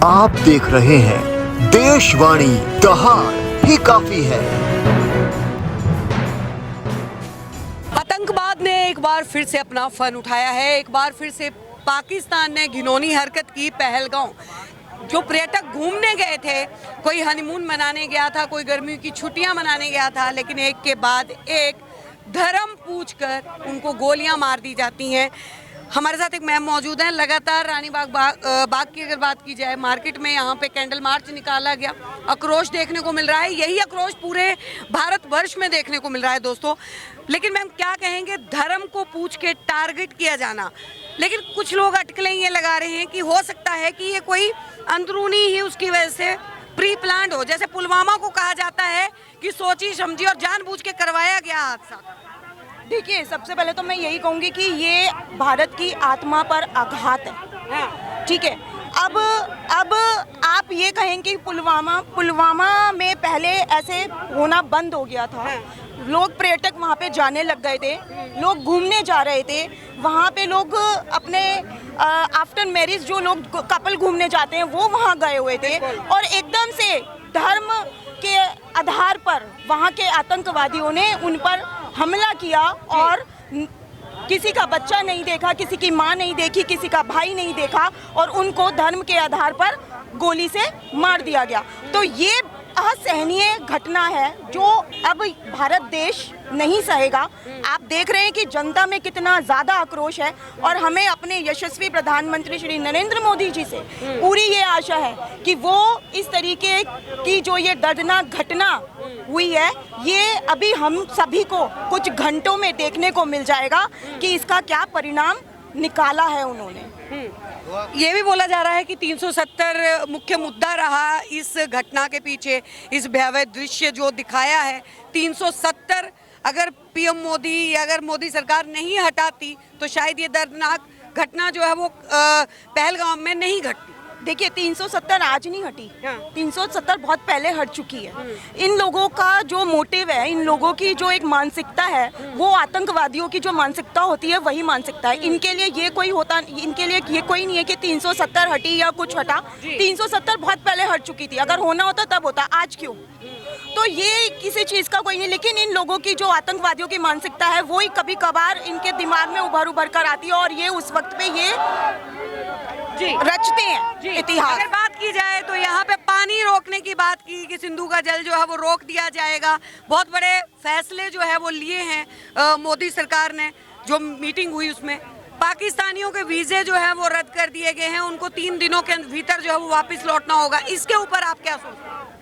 आप देख रहे हैं देशवाणी, दहाड़ ही काफी है। आतंकवाद ने एक बार फिर से अपना फन उठाया है। एक बार फिर से पाकिस्तान ने घिनौनी हरकत की। पहलगांव जो पर्यटक घूमने गए थे, कोई हनीमून मनाने गया था, कोई गर्मियों की छुट्टियां मनाने गया था, लेकिन एक के बाद एक धर्म पूछकर उनको गोलियां मार दी जाती हैं। हमारे साथ एक मैम मौजूद हैं। लगातार रानी बाग की अगर बात की जाए, मार्केट में यहाँ पे कैंडल मार्च निकाला गया, आक्रोश देखने को मिल रहा है। यही आक्रोश पूरे भारतवर्ष में देखने को मिल रहा है दोस्तों। लेकिन मैम क्या कहेंगे, धर्म को पूछ के टारगेट किया जाना, लेकिन कुछ लोग अटकलें ये लगा रहे हैं कि हो सकता है कि ये कोई अंदरूनी ही उसकी वजह से प्री प्लान्ड हो, जैसे पुलवामा को कहा जाता है कि सोची समझी और जानबूझ के करवाया गया हादसा। देखिए, सबसे पहले तो मैं यही कहूँगी कि ये भारत की आत्मा पर आघात है। ठीक है, अब आप ये कहें कि पुलवामा में पहले ऐसे होना बंद हो गया था। लोग पर्यटक वहाँ पे जाने लग गए थे, लोग घूमने जा रहे थे वहाँ पे, लोग अपने आफ्टर मैरिज जो लोग कपल घूमने जाते हैं वो वहाँ गए हुए थे, और एकदम से धर्म के आधार पर वहाँ के आतंकवादियों ने उन पर हमला किया और किसी का बच्चा नहीं देखा, किसी की माँ नहीं देखी, किसी का भाई नहीं देखा, और उनको धर्म के आधार पर गोली से मार दिया गया। तो ये असहनीय घटना है जो अब भारत देश नहीं सहेगा। आप देख रहे हैं कि जनता में कितना ज़्यादा आक्रोश है, और हमें अपने यशस्वी प्रधानमंत्री श्री नरेंद्र मोदी जी से पूरी ये आशा है कि वो इस तरीके की जो ये दर्दनाक घटना हुई है, ये अभी हम सभी को कुछ घंटों में देखने को मिल जाएगा कि इसका क्या परिणाम निकाला है उन्होंने। ये भी बोला जा रहा है कि 370 मुख्य मुद्दा रहा इस घटना के पीछे, इस भयावह दृश्य जो दिखाया है। 370 अगर पीएम मोदी या अगर मोदी सरकार नहीं हटाती तो शायद ये दर्दनाक घटना जो है वो पहलगाम में नहीं घटती। देखिए, 370 आज नहीं हटी, 370 बहुत पहले हट चुकी है। इन लोगों का जो मोटिव है, इन लोगों की जो एक मानसिकता है, वो आतंकवादियों की जो मानसिकता होती है वही मानसिकता है। इनके लिए ये कोई नहीं है कि 370 हटी या कुछ हटा। 370 बहुत पहले हट चुकी थी, अगर होना होता तब होता, आज क्यों? तो ये किसी चीज़ का कोई नहीं, लेकिन इन लोगों की जो आतंकवादियों की मानसिकता है वो ही कभी कभार इनके दिमाग में उभर कर आती है, और ये उस वक्त पे ये रचते हैं इतिहास। अगर बात की जाए तो यहाँ पे पानी रोकने की बात की कि सिंधु का जल जो है वो रोक दिया जाएगा। बहुत बड़े फैसले जो है वो लिए हैं मोदी सरकार ने। जो मीटिंग हुई उसमें पाकिस्तानियों के वीजे जो है वो रद्द कर दिए गए हैं, उनको 3 दिनों के भीतर जो है वो वापस लौटना होगा। इसके ऊपर आप क्या सोचते हैं?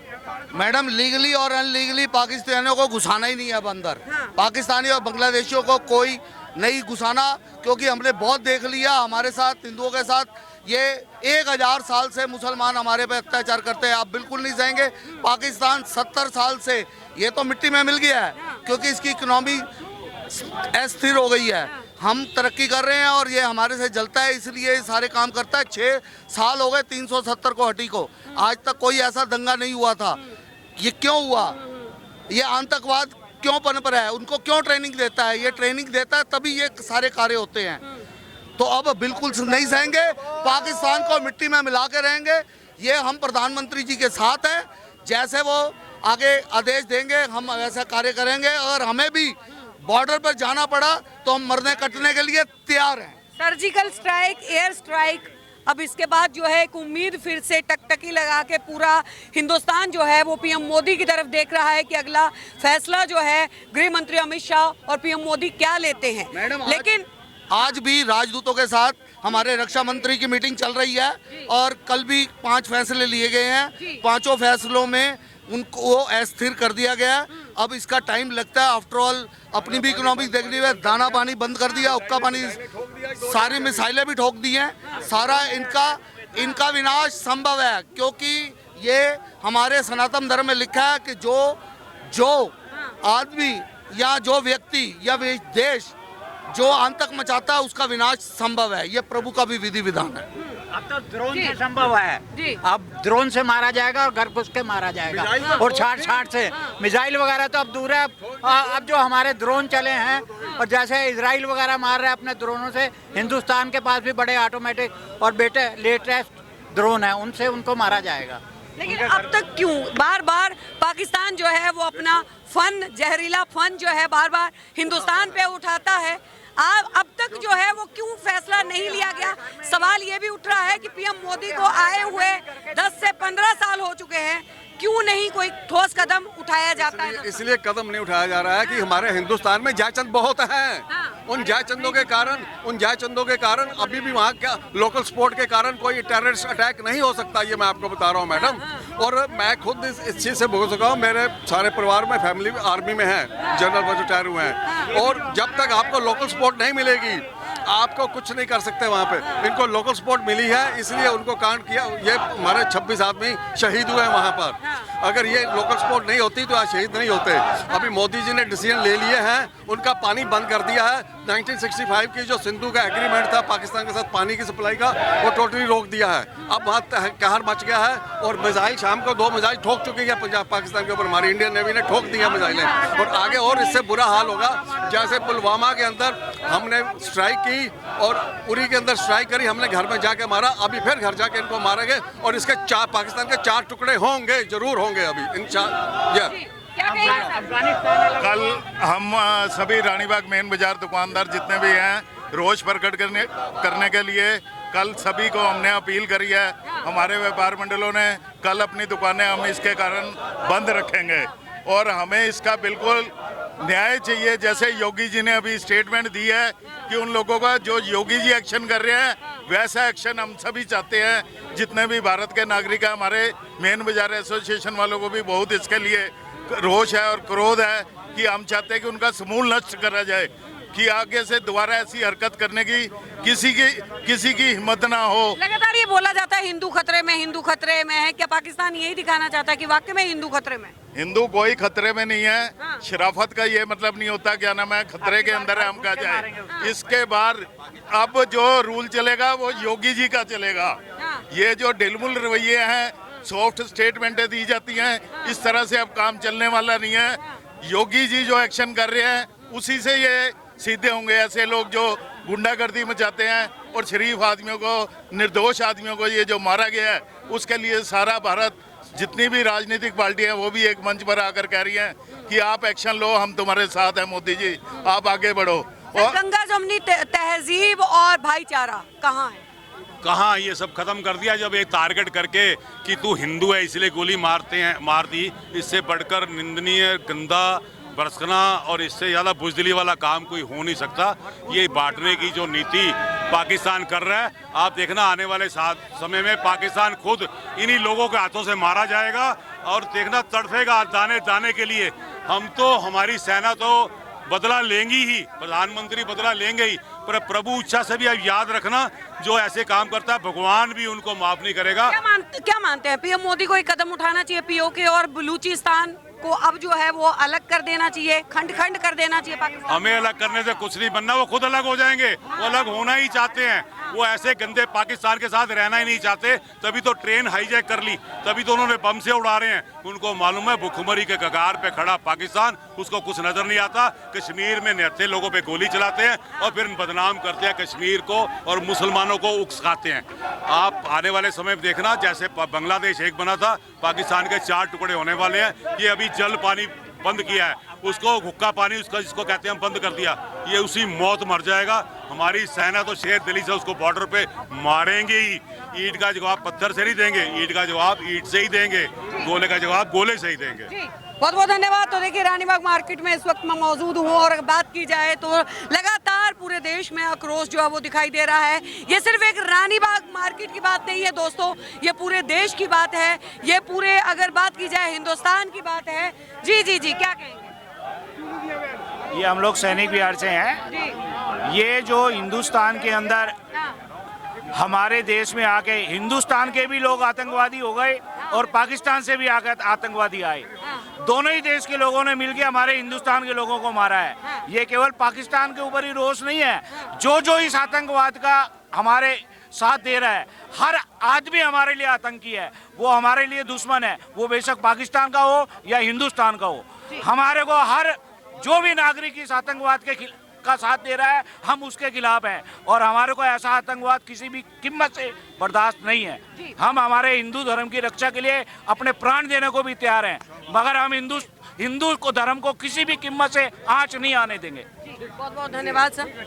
मैडम, लीगली और अनलीगली पाकिस्तानियों को घुसाना ही नहीं है अब अंदर। पाकिस्तानी और बांग्लादेशियों को कोई नहीं घुसाना, क्योंकि हमने बहुत देख लिया हमारे साथ, हिंदुओं के साथ ये 1000 साल से मुसलमान हमारे पे अत्याचार करते हैं। आप बिल्कुल नहीं सहेंगे। पाकिस्तान 70 साल से ये तो मिट्टी में मिल गया है, क्योंकि इसकी इकोनॉमी अस्थिर हो गई है। हम तरक्की कर रहे हैं और ये हमारे से जलता है, इसलिए सारे काम करता है। 6 साल हो गए 370 को हटी को, आज तक कोई ऐसा दंगा नहीं हुआ था। ये क्यों हुआ? ये आतंकवाद क्यों पनप रहा है? उनको क्यों ट्रेनिंग देता है? ये ट्रेनिंग देता है तभी ये सारे कार्य होते हैं। तो अब बिल्कुल नहीं सहेंगे, पाकिस्तान को मिट्टी में मिला के रहेंगे। ये हम प्रधानमंत्री जी के साथ हैं, जैसे वो आगे आदेश देंगे हम वैसा कार्य करेंगे, और हमें भी बॉर्डर पर जाना पड़ा तो हम मरने कटने के लिए तैयार हैं। सर्जिकल स्ट्राइक, एयर स्ट्राइक, अब इसके बाद जो है एक उम्मीद फिर से टकटकी लगा के पूरा हिंदुस्तान जो है वो पीएम मोदी की तरफ देख रहा है कि अगला फैसला जो है गृह मंत्री अमित शाह और पीएम मोदी क्या लेते हैं। लेकिन आज भी राजदूतों के साथ हमारे रक्षा मंत्री की मीटिंग चल रही है, और कल भी 5 फैसले लिए गए हैं। 5 फैसलों में उनको अस्थिर कर दिया गया। अब इसका टाइम लगता है। आफ्टर ऑल अपनी भी इकोनॉमी देखनी है। दाना पानी बंद कर दिया, हुक्का पानी, सारी मिसाइलें भी ठोक दी हैं। सारा इनका विनाश संभव है, क्योंकि ये हमारे सनातन धर्म में लिखा है कि जो आदमी या जो व्यक्ति या देश जो आतंक मचाता है उसका विनाश संभव है। ये प्रभु का भी विधि विधान है। अब तो ड्रोन से संभव है। अब ड्रोन से मारा जाएगा और घर घुस के मारा जाएगा, और छाट से मिसाइल वगैरह तो अब दूर है। अब जो हमारे ड्रोन चले हैं, और जैसे इजराइल वगैरह मार रहे हैं अपने ड्रोनों से, हिंदुस्तान के पास भी बड़े ऑटोमेटिक और लेटेस्ट ड्रोन है उनसे उनको मारा जाएगा। लेकिन अब तक क्यों बार बार पाकिस्तान जो है वो अपना फन, जहरीला फन जो है बार बार हिंदुस्तान पे उठाता है? अब तक जो है वो क्यों फैसला नहीं लिया गया? सवाल ये भी उठ रहा है कि पीएम मोदी को आए हुए 10 से 15 साल हो चुके हैं, क्यों नहीं कोई ठोस कदम उठाया जाता है? इसलिए कदम नहीं उठाया जा रहा है कि हमारे हिंदुस्तान में जायचंद बहुत हैं। उन जायचंदों के कारण अभी भी वहाँ क्या लोकल स्पोर्ट के कारण कोई टेररिस्ट अटैक नहीं हो सकता, ये मैं आपको बता रहा हूँ मैडम। और मैं खुद इस चीज़ से भोग सका हूँ, मेरे सारे परिवार में फैमिली आर्मी में है, जनरल में रिटायर हुए हैं। और जब तक आपको लोकल स्पोर्ट नहीं मिलेगी आपको कुछ नहीं कर सकते वहाँ पे। इनको लोकल सपोर्ट मिली है इसलिए उनको कांड किया। ये हमारे 26 आदमी शहीद हुए हैं वहाँ पर। अगर ये लोकल सपोर्ट नहीं होती तो आज शहीद नहीं होते। अभी मोदी जी ने डिसीजन ले लिए हैं, उनका पानी बंद कर दिया है। 1965 की जो सिंधु का एग्रीमेंट था पाकिस्तान के साथ पानी की सप्लाई का, वो टोटली रोक दिया है। अब वहाँ कहर मच गया है और मिसाइल शाम को 2 मिसाइल ठोक चुकी है पंजाब पाकिस्तान के ऊपर। हमारी इंडियन नेवी ने ठोक दी है मिसाइलें और आगे और इससे बुरा हाल होगा। जैसे पुलवामा के अंदर हमने स्ट्राइक की और उरी के अंदर स्ट्राइक करी, हमने घर में जाके मारा, अभी फिर घर जाके इनको मारेंगे और इसके पाकिस्तान के 4 टुकड़े होंगे, जरूर होंगे अभी इंशाअल्लाह। कल हम सभी रानीबाग मेन बाजार दुकानदार जितने भी हैं रोष प्रकट करने के लिए कल सभी को हमने अपील करी है। हमारे व्यापार मंडलों ने कल अपनी दुकानें हम इसके कारण बंद रखेंगे और हमें इसका बिल्कुल न्याय चाहिए। जैसे योगी जी ने अभी स्टेटमेंट दी है कि उन लोगों का जो योगी जी एक्शन कर रहे हैं वैसा एक्शन हम सभी चाहते हैं। जितने भी भारत के नागरिक हैं, हमारे मेन बाजार एसोसिएशन वालों को भी बहुत इसके लिए रोष है और क्रोध है कि हम चाहते हैं कि उनका समूल नष्ट करा जाए, कि आगे से दोबारा ऐसी हरकत करने की किसी की हिम्मत ना हो। लगातार ये बोला जाता है हिंदू खतरे में है। क्या पाकिस्तान यही दिखाना चाहता है कि वाकई में हिंदू खतरे में? हिंदू कोई खतरे में नहीं है। शराफत का ये मतलब नहीं होता क्या नाम है खतरे के अंदर है हम कहा जाए। इसके बाद अब जो रूल चलेगा वो योगी जी का चलेगा। ये जो ढिलमुल रवैये हैं, सॉफ्ट स्टेटमेंटें दी जाती हैं, इस तरह से अब काम चलने वाला नहीं है। योगी जी जो एक्शन कर रहे हैं उसी से ये सीधे होंगे। ऐसे लोग जो गुंडागर्दी मचाते हैं और शरीफ आदमियों को, निर्दोष आदमियों को ये जो मारा गया है, उसके लिए सारा भारत, जितनी भी राजनीतिक पार्टियां वो भी एक मंच पर आकर कह रही हैं कि आप एक्शन लो, हम तुम्हारे साथ हैं मोदी जी, आप आगे बढ़ो। और गंगा जमुनी तहजीब और भाईचारा कहाँ है? कहाँ ये सब खत्म कर दिया जब एक टारगेट करके कि तू हिंदू है इसलिए गोली मार दी। इससे बढ़कर निंदनीय, गंदा, बरसना और इससे ज़्यादा बुजदिली वाला काम कोई हो नहीं सकता। ये बांटने की जो नीति पाकिस्तान कर रहा है, आप देखना आने वाले समय में पाकिस्तान खुद इन्हीं लोगों के हाथों से मारा जाएगा और देखना तड़फेगा दाने दाने के लिए। हम तो, हमारी सेना तो बदला लेंगी ही, प्रधानमंत्री बदला लेंगे ही, पर प्रभु इच्छा से भी अब याद रखना जो ऐसे काम करता है भगवान भी उनको माफ नहीं करेगा। क्या मानते हैं पीएम मोदी को एक कदम उठाना चाहिए? पीओके और बलूचिस्तान को अब जो है वो अलग कर देना चाहिए, खंड खंड कर देना चाहिए पाकिस्तान? हमें अलग करने से कुछ नहीं बनना, वो खुद अलग हो जाएंगे। वो अलग होना ही चाहते हैं, वो ऐसे गंदे पाकिस्तान के साथ रहना ही नहीं चाहते। तभी तो ट्रेन हाईजैक कर ली, तभी तो उन्होंने बम से उड़ा रहे हैं। उनको मालूम है भुखमरी के कगार पे खड़ा पाकिस्तान, उसको कुछ नजर नहीं आता। कश्मीर में निहत्थे लोगों पे गोली चलाते हैं और फिर बदनाम करते हैं कश्मीर को और मुसलमानों को उकसाते हैं। आप आने वाले समय में देखना जैसे बांग्लादेश एक बना था, पाकिस्तान के 4 टुकड़े होने वाले हैं। ये अभी जल पानी बंद किया है, उसको हुक्का पानी उसका जिसको कहते हैं हम बंद कर दिया, ये उसी मौत मर जाएगा। हमारी सेना तो शेर दिली से उसको बॉर्डर पे मारेंगे ही। ईंट का जवाब पत्थर से नहीं देंगे, ईंट का जवाब ईंट से ही देंगे, गोले का जवाब गोले से ही देंगे। बहुत बहुत धन्यवाद। तो देखिए रानीबाग मार्केट में इस वक्त मैं मौजूद हूँ और बात की जाए तो लगातार पूरे देश में आक्रोश जो है वो दिखाई दे रहा है। ये सिर्फ एक रानीबाग मार्केट की बात नहीं है दोस्तों, ये पूरे देश की बात है, ये पूरे अगर बात की जाए हिंदुस्तान की बात है। जी जी जी, क्या कहेंगे? ये हम लोग सैनिक बिहार से हैं। ये जो हिंदुस्तान के अंदर हमारे देश में आके हिंदुस्तान के भी लोग आतंकवादी हो गए और पाकिस्तान से भी आकर आतंकवादी आए। दोनों ही देश के लोगों ने मिलकर हमारे हिंदुस्तान के लोगों को मारा है। ये केवल पाकिस्तान के ऊपर ही रोष नहीं है, जो इस आतंकवाद का हमारे साथ दे रहा है, हर आदमी हमारे लिए आतंकी है, वो हमारे लिए दुश्मन है, वो बेशक पाकिस्तान का हो या हिंदुस्तान का हो। हमारे को हर जो भी नागरिक इस आतंकवाद के का साथ दे रहा है, हम उसके खिलाफ हैं। और हमारे को ऐसा आतंकवाद किसी भी कीमत से बर्दाश्त नहीं है। हम हमारे हिंदू धर्म की रक्षा के लिए अपने प्राण देने को भी तैयार हैं, मगर हम हिंदू को धर्म को किसी भी कीमत से आंच नहीं आने देंगे। बहुत बहुत धन्यवाद सर।